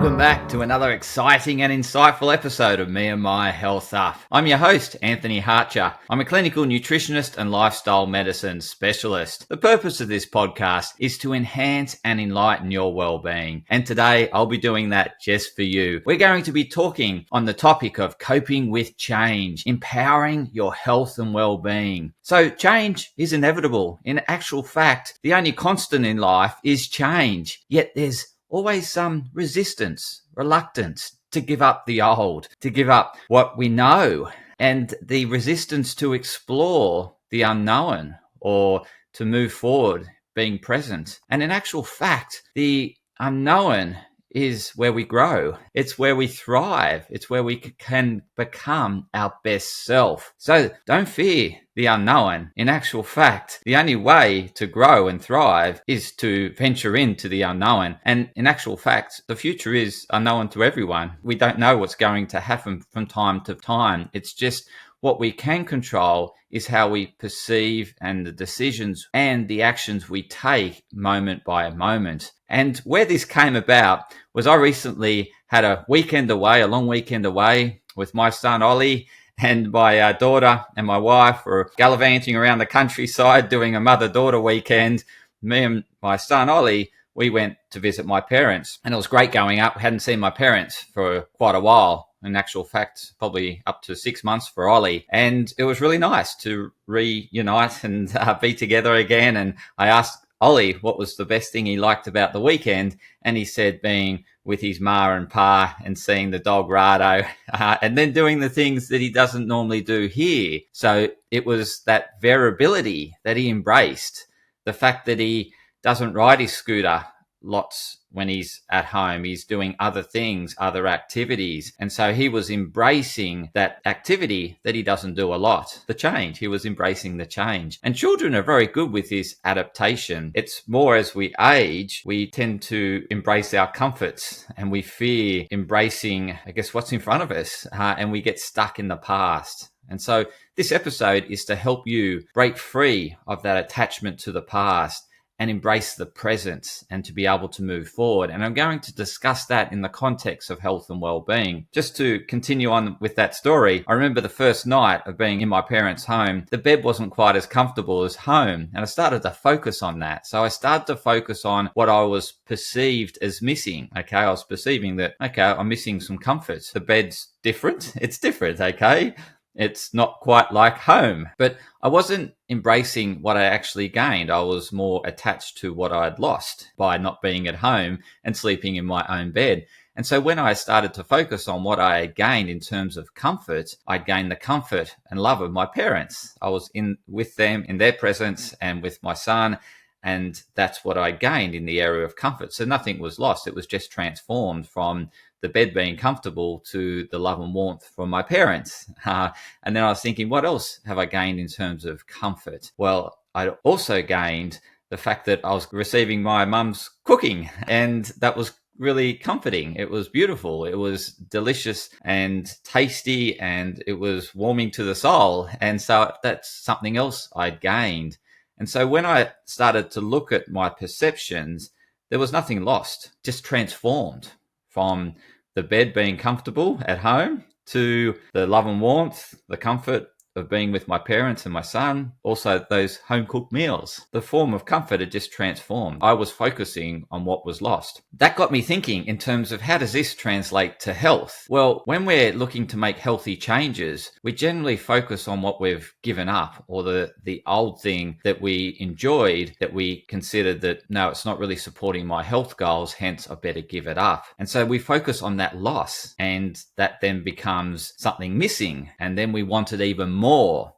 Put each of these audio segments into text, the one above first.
Welcome back to another exciting and insightful episode of Me and My Health Stuff. I'm your host, Anthony Hartcher. I'm a clinical nutritionist and lifestyle medicine specialist. The purpose of this podcast is to enhance and enlighten your well-being. And today I'll be doing that just for you. We're going to be talking on the topic of coping with change, empowering your health and well-being. So change is inevitable. In actual fact, the only constant in life is change. Yet there's always some resistance, reluctance to give up the old, to give up what we know, and the resistance to explore the unknown or to move forward, being present. And in actual fact, the unknown is where we grow. It's where we thrive. It's where we can become our best self. So don't fear the unknown. In actual fact, the only way to grow and thrive is to venture into the unknown. And in actual fact, the future is unknown to everyone. We don't know what's going to happen from time to time. It's just what we can control is how we perceive and the decisions and the actions we take moment by moment. And where this came about was I recently had a long weekend away with my son Ollie and my daughter and my wife were gallivanting around the countryside doing a mother-daughter weekend. Me and my son Ollie, we went to visit my parents, and it was great going up. We hadn't seen my parents for quite a while. In actual fact, probably up to 6 months for Ollie. And it was really nice to reunite and be together again. And I asked Ollie what was the best thing he liked about the weekend. And he said being with his ma and pa and seeing the dog Rado and then doing the things that he doesn't normally do here. So it was that variability that he embraced. The fact that he doesn't ride his scooter lots when he's at home. He's doing other things, other activities. And so he was embracing that activity that he doesn't do a lot, the change. He was embracing the change. And children are very good with this adaptation. It's more as we age, we tend to embrace our comforts and we fear embracing, what's in front of us, and we get stuck in the past. And so this episode is to help you break free of that attachment to the past and embrace the present and to be able to move forward. And I'm going to discuss that in the context of health and well-being. Just to continue on with that story, I remember the first night of being in my parents' home, the bed wasn't quite as comfortable as home. And I started to focus on that. So I started to focus on what I was perceived as missing. Okay, I was perceiving that, I'm missing some comfort. The bed's different. It's different, okay? It's not quite like home, but I wasn't embracing what I actually gained. I was more attached to what I'd lost by not being at home and sleeping in my own bed. And so when I started to focus on what I had gained in terms of comfort, I gained the comfort and love of my parents. I was with them in their presence and with my son. And that's what I gained in the area of comfort. So nothing was lost. It was just transformed from the bed being comfortable to the love and warmth from my parents. And then I was thinking, what else have I gained in terms of comfort? Well, I also gained the fact that I was receiving my mum's cooking, and that was really comforting. It was beautiful. It was delicious and tasty, and it was warming to the soul. And so that's something else I'd gained. And so when I started to look at my perceptions, there was nothing lost, just transformed from the bed being comfortable at home to the love and warmth, the comfort of being with my parents and my son, also those home-cooked meals. The form of comfort had just transformed. I was focusing on what was lost. That got me thinking in terms of how does this translate to health? Well, when we're looking to make healthy changes, we generally focus on what we've given up or the old thing that we enjoyed that we considered that, no, it's not really supporting my health goals, hence I better give it up. And so we focus on that loss, and that then becomes something missing, and then we want it even more.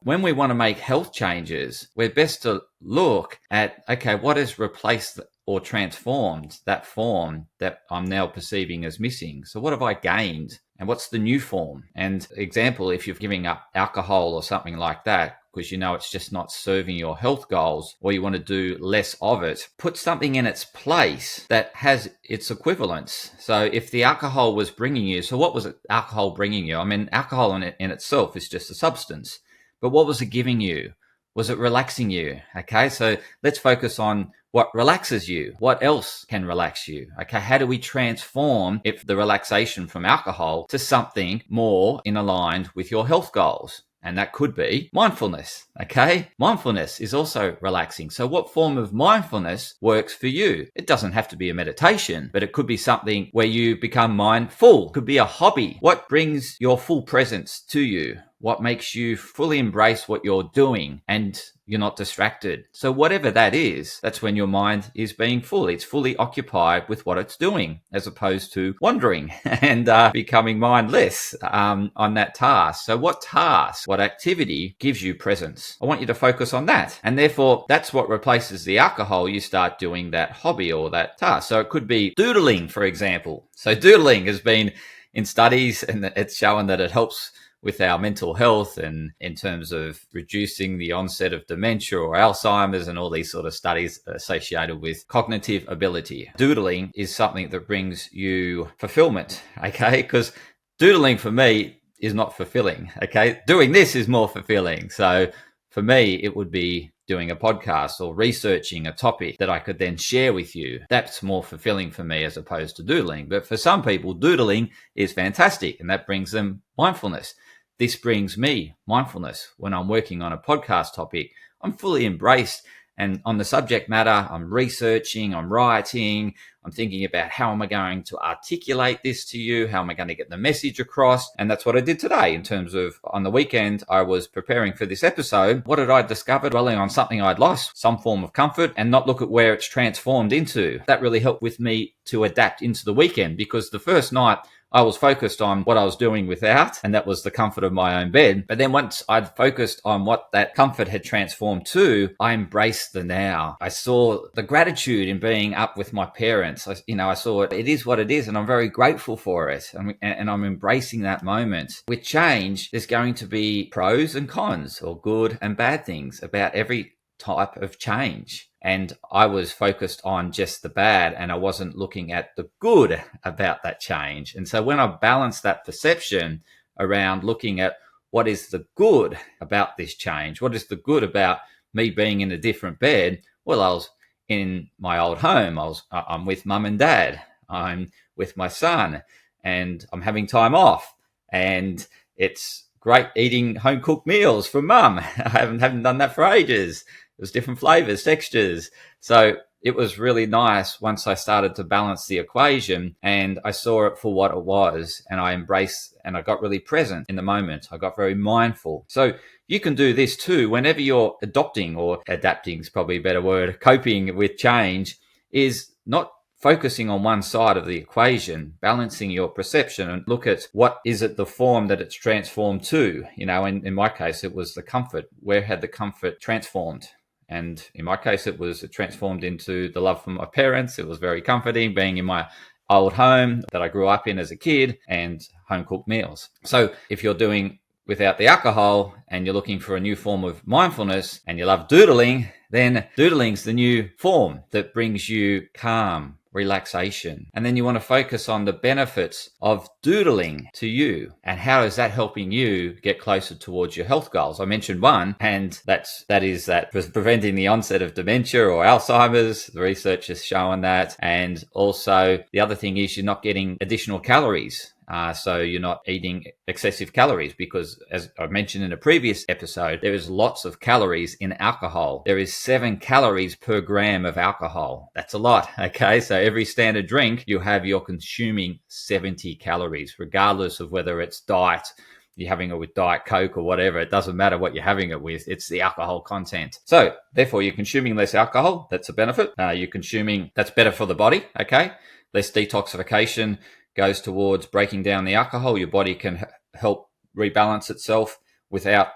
When we want to make health changes, we're best to look at, what has replaced or transformed that form that I'm now perceiving as missing? So what have I gained? And what's the new form? And example, if you're giving up alcohol or something like that, because it's just not serving your health goals, or you want to do less of it, put something in its place that has its equivalence. So if the alcohol was bringing you, so what was alcohol bringing you? Alcohol in itself is just a substance, but what was it giving you? Was it relaxing you? Okay, so let's focus on what relaxes you? What else can relax you? Okay, how do we transform the relaxation from alcohol to something more in aligned with your health goals? And that could be mindfulness, okay? Mindfulness is also relaxing. So what form of mindfulness works for you? It doesn't have to be a meditation, but it could be something where you become mindful. It could be a hobby. What brings your full presence to you? What makes you fully embrace what you're doing and you're not distracted? So whatever that is, that's when your mind is being full. It's fully occupied with what it's doing as opposed to wandering and becoming mindless on that task. So what task, what activity gives you presence? I want you to focus on that. And therefore, that's what replaces the alcohol. You start doing that hobby or that task. So it could be doodling, for example. So doodling has been in studies and it's shown that it helps with our mental health and in terms of reducing the onset of dementia or Alzheimer's and all these sort of studies associated with cognitive ability. Doodling is something that brings you fulfillment, okay? Because doodling for me is not fulfilling, okay? Doing this is more fulfilling. So for me, it would be doing a podcast or researching a topic that I could then share with you. That's more fulfilling for me as opposed to doodling. But for some people, doodling is fantastic and that brings them mindfulness. This brings me mindfulness. When I'm working on a podcast topic, I'm fully embraced and on the subject matter, I'm researching, I'm writing, I'm thinking about how am I going to articulate this to you? How am I going to get the message across? And that's what I did today in terms of on the weekend, I was preparing for this episode. What did I discover? Dwelling on something I'd lost, some form of comfort, and not look at where it's transformed into. That really helped with me to adapt into the weekend because the first night, I was focused on what I was doing without, and that was the comfort of my own bed. But then once I'd focused on what that comfort had transformed to, I embraced the now. I saw the gratitude in being up with my parents. I saw it is what it is, and I'm very grateful for it. And I'm embracing that moment. With change, there's going to be pros and cons, or good and bad things about every type of change. And I was focused on just the bad and I wasn't looking at the good about that change. And so when I balanced that perception around looking at what is the good about this change, what is the good about me being in a different bed? Well, I was in my old home. I'm with mum and dad. I'm with my son and I'm having time off. And it's great eating home cooked meals from mum. I haven't done that for ages. It was different flavors, textures. So it was really nice once I started to balance the equation and I saw it for what it was and I embraced and I got really present in the moment. I got very mindful. So you can do this too whenever you're adopting, or adapting is probably a better word, coping with change, is not focusing on one side of the equation, balancing your perception and look at what is it the form that it's transformed to. In my case, it was the comfort. Where had the comfort transformed? And in my case, it transformed into the love from my parents. It was very comforting being in my old home that I grew up in as a kid and home cooked meals. So if you're doing without the alcohol and you're looking for a new form of mindfulness and you love doodling, then doodling's the new form that brings you calm, relaxation. And then you want to focus on the benefits of doodling to you and how is that helping you get closer towards your health goals. I mentioned one, and that is preventing the onset of dementia or Alzheimer's. The research has shown that. And also the other thing is you're not getting additional calories. So you're not eating excessive calories because, as I mentioned in a previous episode, there is lots of calories in alcohol. There is 7 calories per gram of alcohol. That's a lot, okay? So every standard drink, you're consuming 70 calories, regardless of whether it's diet, you're having it with Diet Coke or whatever. It doesn't matter what you're having it with. It's the alcohol content. So therefore, you're consuming less alcohol. That's a benefit. That's better for the body, okay? Less detoxification goes towards breaking down the alcohol. Your body can help rebalance itself without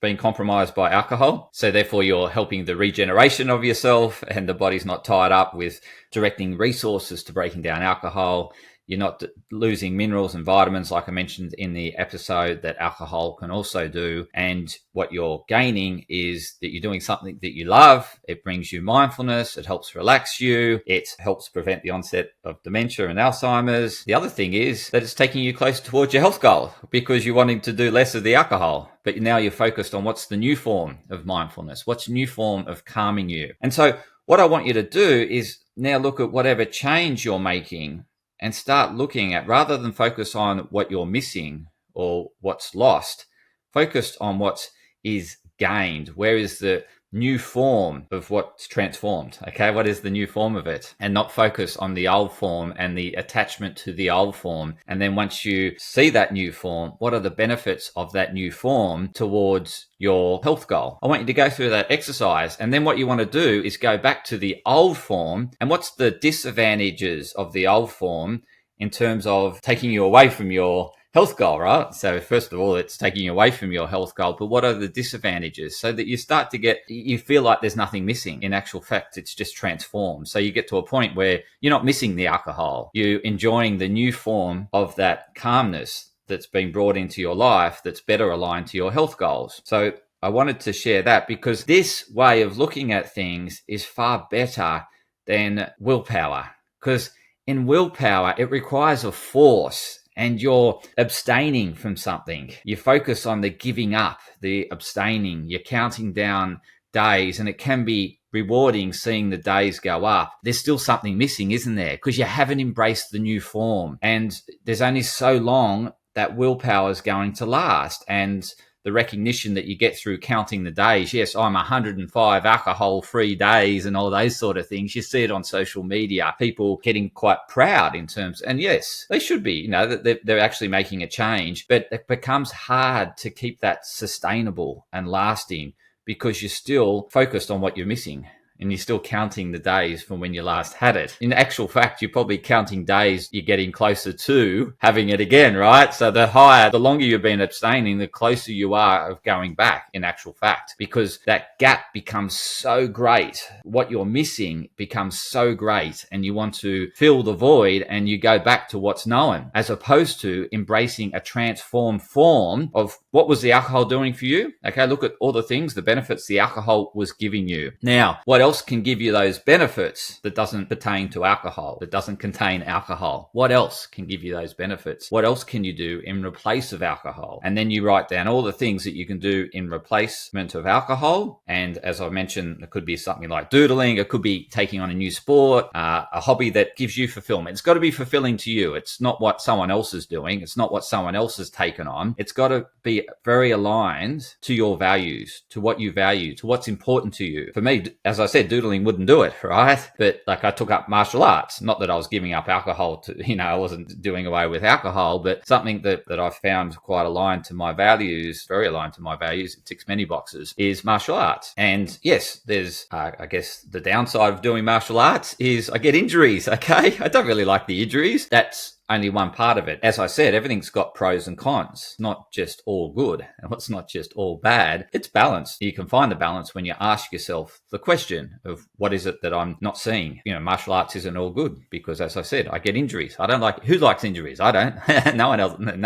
being compromised by alcohol. So therefore, you're helping the regeneration of yourself and the body's not tied up with directing resources to breaking down alcohol. You're not losing minerals and vitamins, like I mentioned in the episode, that alcohol can also do. And what you're gaining is that you're doing something that you love. It brings you mindfulness. It helps relax you. It helps prevent the onset of dementia and Alzheimer's. The other thing is that it's taking you closer towards your health goal because you're wanting to do less of the alcohol. But now you're focused on what's the new form of mindfulness, what's the new form of calming you. And so what I want you to do is now look at whatever change you're making and start looking at, rather than focus on what you're missing or what's lost, focus on what is gained. Where is the new form of what's transformed? Okay, what is the new form of it? And not focus on the old form and the attachment to the old form. And then once you see that new form, what are the benefits of that new form towards your health goal? I want you to go through that exercise. And then what you want to do is go back to the old form. And what's the disadvantages of the old form in terms of taking you away from your health goal, right? So first of all, it's taking you away from your health goal, but what are the disadvantages? So that you start to you feel like there's nothing missing. In actual fact, it's just transformed. So you get to a point where you're not missing the alcohol. You're enjoying the new form of that calmness that's been brought into your life that's better aligned to your health goals. So I wanted to share that because this way of looking at things is far better than willpower. Because in willpower, it requires a force, and you're abstaining from something. You focus on the giving up, the abstaining. You're counting down days, and it can be rewarding seeing the days go up. There's still something missing, isn't there? Because you haven't embraced the new form. And there's only so long that willpower is going to last. And the recognition that you get through counting the days. Yes, I'm 105 alcohol-free days and all those sort of things. You see it on social media, people getting quite proud in terms, and yes, they should be, that they're actually making a change, but it becomes hard to keep that sustainable and lasting because you're still focused on what you're missing. And you're still counting the days from when you last had it. In actual fact, you're probably counting days you're getting closer to having it again, right? So the longer you've been abstaining, the closer you are of going back, in actual fact, because that gap becomes so great. What you're missing becomes so great, and you want to fill the void and you go back to what's known, as opposed to embracing a transformed form of what was the alcohol doing for you. Okay, look at all the things, the benefits the alcohol was giving you. Now, what else can give you those benefits that doesn't pertain to alcohol, that doesn't contain alcohol? What else can give you those benefits? What else can you do in replace of alcohol? And then you write down all the things that you can do in replacement of alcohol. And as I mentioned, it could be something like doodling. It could be taking on a new sport, a hobby that gives you fulfillment. It's got to be fulfilling to you. It's not what someone else is doing. It's not what someone else has taken on. It's got to be very aligned to your values, to what you value, to what's important to you. For me, as I said, doodling wouldn't do it, right? But like I took up martial arts, not that I was giving up alcohol to, I wasn't doing away with alcohol, but something that I found quite aligned to my values, very aligned to my values, it ticks many boxes, is martial arts. And yes, there's, I guess the downside of doing martial arts is I get injuries, okay? I don't really like the injuries. That's only one part of it. As I said, everything's got pros and cons, not just all good, and it's not just all bad. It's balanced. You can find the balance when you ask yourself the question of what is it that I'm not seeing? Martial arts isn't all good because, as I said, I get injuries. I don't like, who likes injuries? I don't. No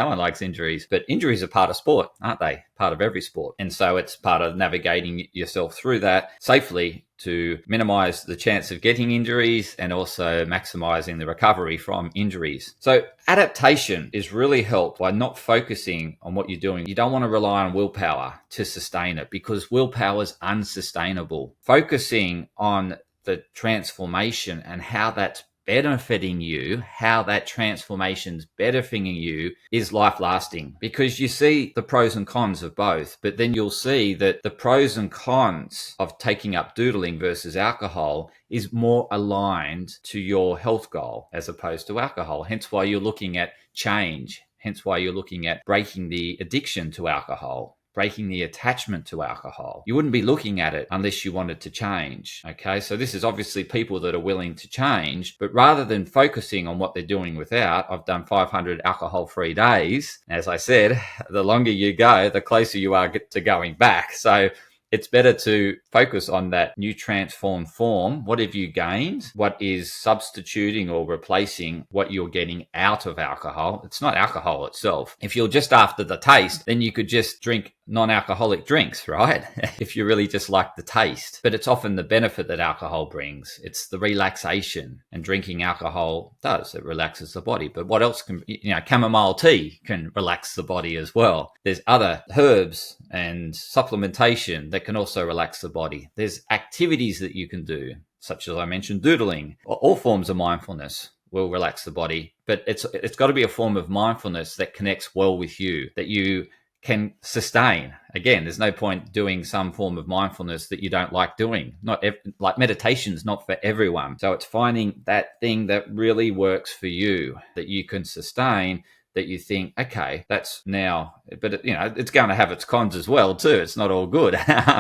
one likes injuries, but injuries are part of sport, aren't they? Part of every sport. And so it's part of navigating yourself through that safely to minimize the chance of getting injuries and also maximizing the recovery from injuries. So adaptation is really helped by not focusing on what you're doing. You don't want to rely on willpower to sustain it because willpower is unsustainable. Focusing on the transformation and how that's benefiting you, how that transformation's benefiting you is life lasting, because you see the pros and cons of both, but then you'll see that the pros and cons of taking up doodling versus alcohol is more aligned to your health goal as opposed to alcohol. Hence why you're looking at change. Hence why you're looking at breaking the addiction to alcohol, breaking the attachment to alcohol. You wouldn't be looking at it unless you wanted to change. Okay, so this is obviously people that are willing to change, but rather than focusing on what they're doing without, I've done 500 alcohol-free days. As I said, the longer you go, the closer you are to going back. So it's better to focus on that new transformed form. What have you gained? What is substituting or replacing what you're getting out of alcohol? It's not alcohol itself. If you're just after the taste, then you could just drink non-alcoholic drinks, right? If you really just like the taste. But it's often the benefit that alcohol brings. It's the relaxation, and drinking alcohol does. It relaxes the body. But what else can, chamomile tea can relax the body as well. There's other herbs and supplementation that can also relax the body. There's activities that you can do. such as I mentioned, doodling, or all forms of mindfulness will relax the body. But it's got to be a form of mindfulness that connects well with you, that you can sustain. Again, there's no point doing some form of mindfulness that you don't like doing. Like meditation's not for everyone. So it's finding that thing that really works for you, that you can sustain, that you think, okay, that's now, but it's going to have its cons as well too. It's not all good.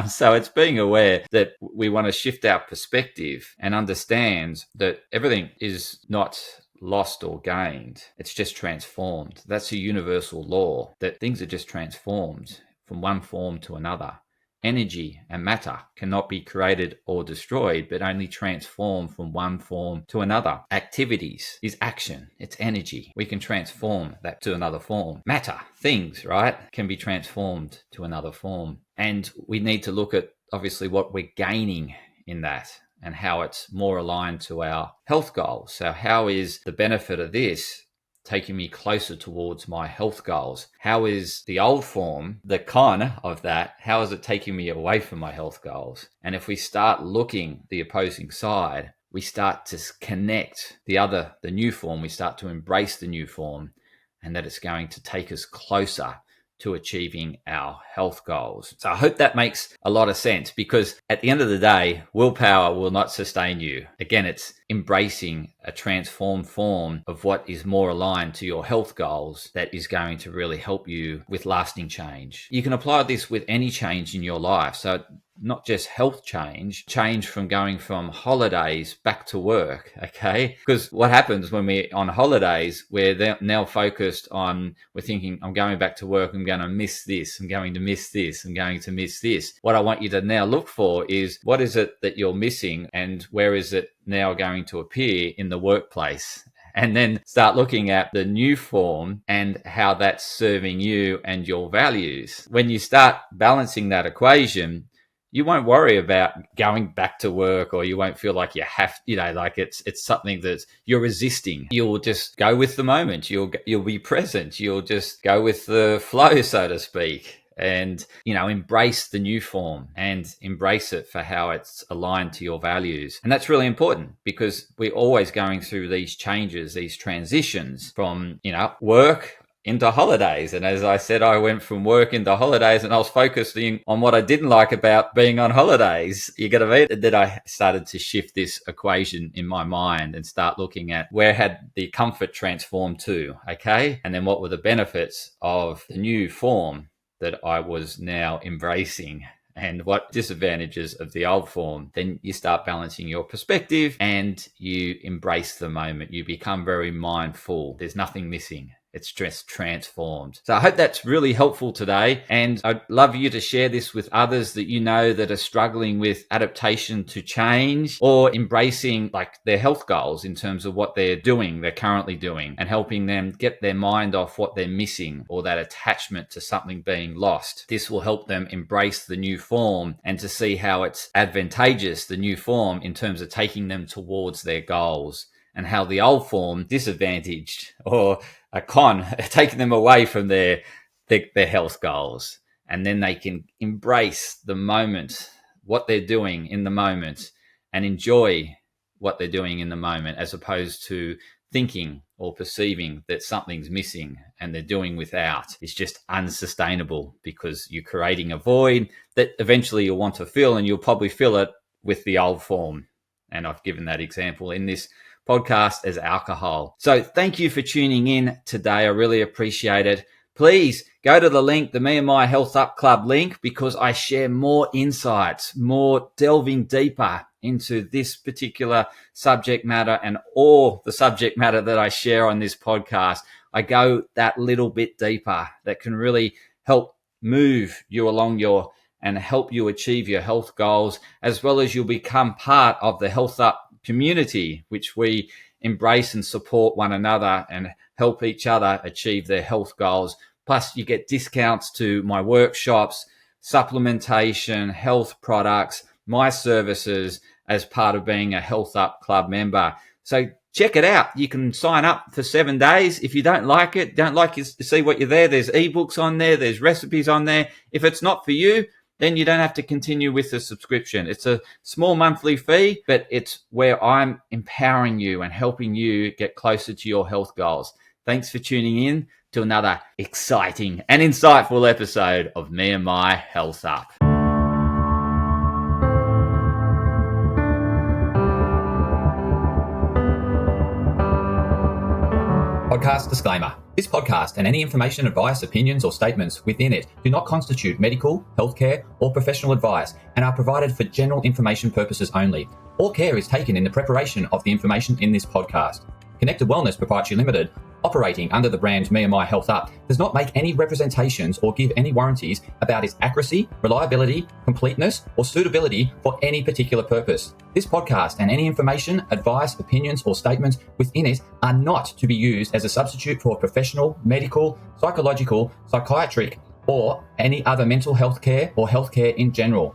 So it's being aware that we want to shift our perspective and understand that everything is not lost or gained. It's just transformed. That's a universal law, that things are just transformed from one form to another. Energy and matter cannot be created or destroyed, but only transformed from one form to another. Activities is action. It's energy. We can transform that to another form. Matter, things, right, can be transformed to another form. And we need to look at, obviously, what we're gaining in that and how it's more aligned to our health goals. So how is the benefit of this taking me closer towards my health goals? How is the old form, the con of that, how is it taking me away from my health goals? And if we start looking the opposing side, we start to connect the new form, we start to embrace the new form, and that it's going to take us closer to achieving our health goals. So I hope that makes a lot of sense, because at the end of the day, willpower will not sustain you. Again, it's embracing a transformed form of what is more aligned to your health goals that is going to really help you with lasting change. You can apply this with any change in your life. So not just health change from going from holidays back to work, okay? Because what happens when we're on holidays, we're now focused on, we're thinking, I'm going back to work, I'm going to miss this, I'm going to miss this, I'm going to miss this. What I want you to now look for is, what is it that you're missing, and where is it now going to appear in the workplace? And then start looking at the new form and how that's serving you and your values. When you start balancing that equation, you won't worry about going back to work, or you won't feel like you have, like it's something that you're resisting. You'll just go with the moment. You'll be present. You'll just go with the flow, so to speak, and, embrace the new form and embrace it for how it's aligned to your values. And that's really important, because we're always going through these changes, these transitions from, work into holidays. And as I said, I went from work into holidays, and I was focusing on what I didn't like about being on holidays. You get it? That I started to shift this equation in my mind and start looking at where had the comfort transformed to, okay? And then what were the benefits of the new form that I was now embracing, and what disadvantages of the old form. Then you start balancing your perspective and you embrace the moment. You become very mindful. There's nothing missing. It's just transformed. So I hope that's really helpful today. And I'd love you to share this with others that you know that are struggling with adaptation to change, or embracing their health goals in terms of what they're currently doing, and helping them get their mind off what they're missing, or that attachment to something being lost. This will help them embrace the new form and to see how it's advantageous, the new form, in terms of taking them towards their goals, and how the old form disadvantaged, or a con, taking them away from their health goals. And then they can embrace the moment, what they're doing in the moment, and enjoy what they're doing in the moment, as opposed to thinking or perceiving that something's missing and they're doing without. It's just unsustainable, because you're creating a void that eventually you'll want to fill, and you'll probably fill it with the old form. And I've given that example in this podcast as alcohol. So thank you for tuning in today. I really appreciate it. Please go to the link, the Me and My Health Up Club link, because I share more insights, more delving deeper into this particular subject matter, and all the subject matter that I share on this podcast. I go that little bit deeper that can really help move you along and help you achieve your health goals, as well as you'll become part of the Health Up community, which we embrace and support one another and help each other achieve their health goals. Plus, you get discounts to my workshops, supplementation, health products, my services as part of being a Health Up Club member. So check it out. You can sign up for 7 days. If you don't like it, to see what you're there, there's ebooks on there, there's recipes on there. If it's not for you, then you don't have to continue with the subscription. It's a small monthly fee, but it's where I'm empowering you and helping you get closer to your health goals. Thanks for tuning in to another exciting and insightful episode of Me and My Health Up. Podcast disclaimer. This podcast and any information, advice, opinions or statements within it do not constitute medical, healthcare or professional advice and are provided for general information purposes only. All care is taken in the preparation of the information in this podcast. Connected Wellness Proprietary Limited, operating under the brand Me and My Health Up, does not make any representations or give any warranties about its accuracy, reliability, completeness, or suitability for any particular purpose. This podcast and any information, advice, opinions, or statements within it are not to be used as a substitute for professional, medical, psychological, psychiatric, or any other mental health care or healthcare in general.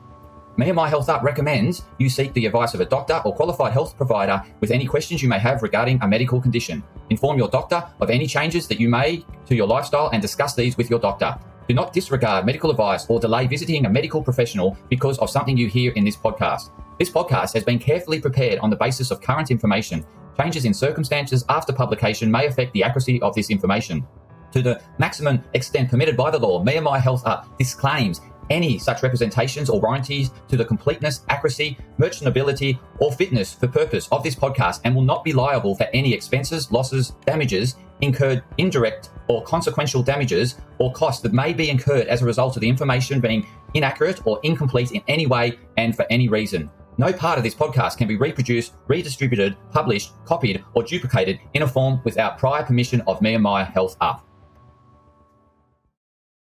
Me and My Health Up recommends you seek the advice of a doctor or qualified health provider with any questions you may have regarding a medical condition. Inform your doctor of any changes that you may to your lifestyle and discuss these with your doctor. Do not disregard medical advice or delay visiting a medical professional because of something you hear in this podcast. This podcast has been carefully prepared on the basis of current information. Changes in circumstances after publication may affect the accuracy of this information. To the maximum extent permitted by the law, Me and My Health Up disclaims any such representations or warranties to the completeness, accuracy, merchantability, or fitness for purpose of this podcast and will not be liable for any expenses, losses, damages incurred, indirect or consequential damages or costs that may be incurred as a result of the information being inaccurate or incomplete in any way and for any reason. No part of this podcast can be reproduced, redistributed, published, copied, or duplicated in a form without prior permission of Me and My Health Up.